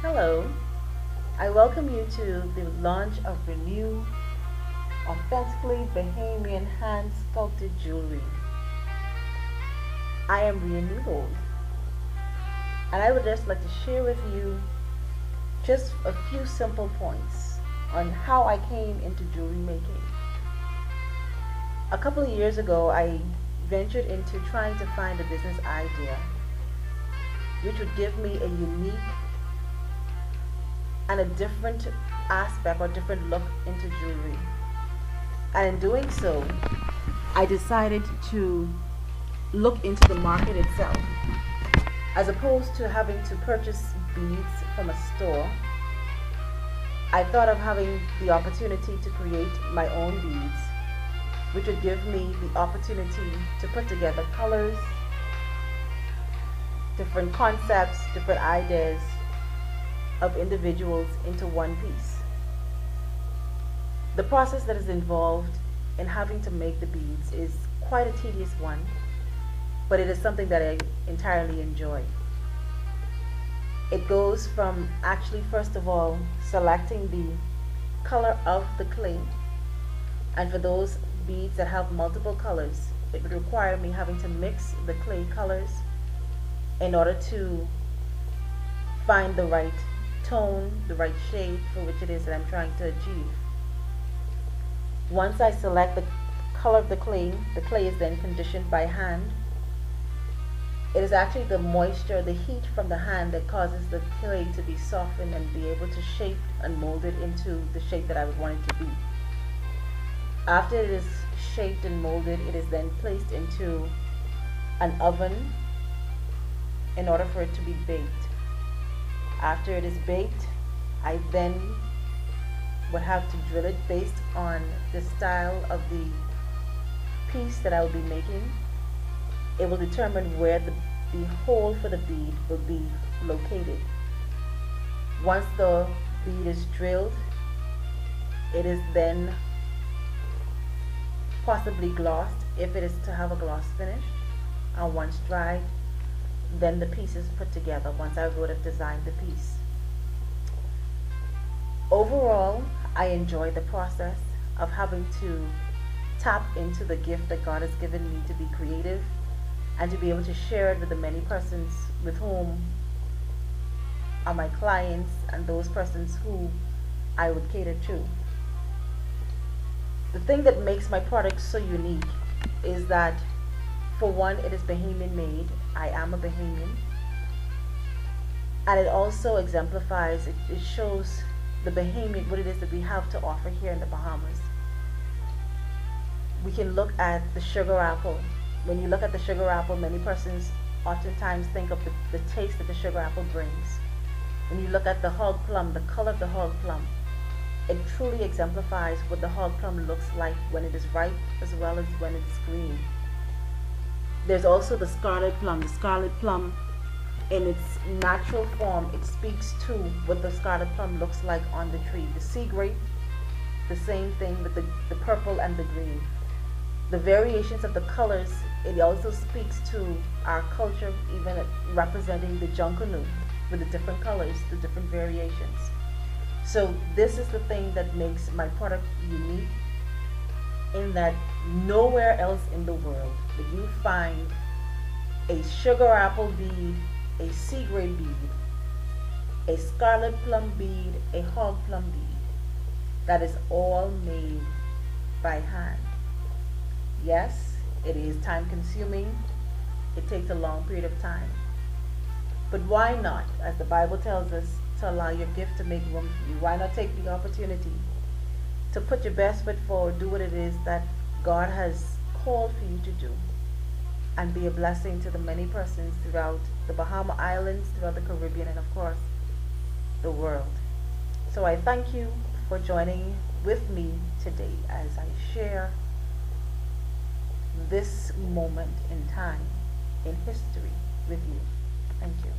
Hello, I welcome you to the launch of Renew Authentically Bahamian Hand Sculpted Jewelry. I am Ria Newbold, and I would just like to share with you just a few simple points on how I came into jewelry making. A couple of years ago, I ventured into trying to find a business idea which would give me a unique and a different aspect or different look into jewelry. And in doing so, I decided to look into the market itself. As opposed to having to purchase beads from a store, I thought of having the opportunity to create my own beads, which would give me the opportunity to put together colors, different concepts, different ideas of individuals into one piece. The process that is involved in having to make the beads is quite a tedious one, but it is something that I entirely enjoy. It goes from actually, first of all, selecting the color of the clay, and for those beads that have multiple colors, it would require me having to mix the clay colors in order to find the right tone, the right shade for which it is that I'm trying to achieve. Once I select the color of the clay is then conditioned by hand. It is actually the moisture, the heat from the hand that causes the clay to be softened and be able to shape and mold it into the shape that I would want it to be. After it is shaped and molded, it is then placed into an oven in order for it to be baked. After it is baked, I then would have to drill it based on the style of the piece that I will be making. It will determine where the hole for the bead will be located. Once the bead is drilled, it is then possibly glossed if it is to have a gloss finish, and once dried, then the piece is put together once I would have designed the piece. Overall, I enjoy the process of having to tap into the gift that God has given me to be creative and to be able to share it with the many persons with whom are my clients and those persons who I would cater to. The thing that makes my product so unique is that, for one, it is Bahamian made. I am a Bahamian. And it also exemplifies, it shows the Bahamian, what it is that we have to offer here in the Bahamas. We can look at the sugar apple. When you look at the sugar apple, many persons oftentimes think of the taste that the sugar apple brings. When you look at the hog plum, the color of the hog plum, it truly exemplifies what the hog plum looks like when it is ripe as well as when it's green. There's also the scarlet plum. The scarlet plum, in its natural form, it speaks to what the scarlet plum looks like on the tree. The sea grape, the same thing with the purple and the green. The variations of the colors, it also speaks to our culture, even representing the junkanu with the different colors, the different variations. So this is the thing that makes my product unique, in that nowhere else in the world would you find a sugar apple bead, a sea grape bead, a scarlet plum bead, a hog plum bead that is all made by hand. Yes, it is time consuming. It takes a long period of time. But why not, as the Bible tells us, to allow your gift to make room for you? Why not take the opportunity to put your best foot forward, do what it is that God has called for you to do, and be a blessing to the many persons throughout the Bahama Islands, throughout the Caribbean, and of course, the world. So I thank you for joining with me today as I share this moment in time in history with you. Thank you.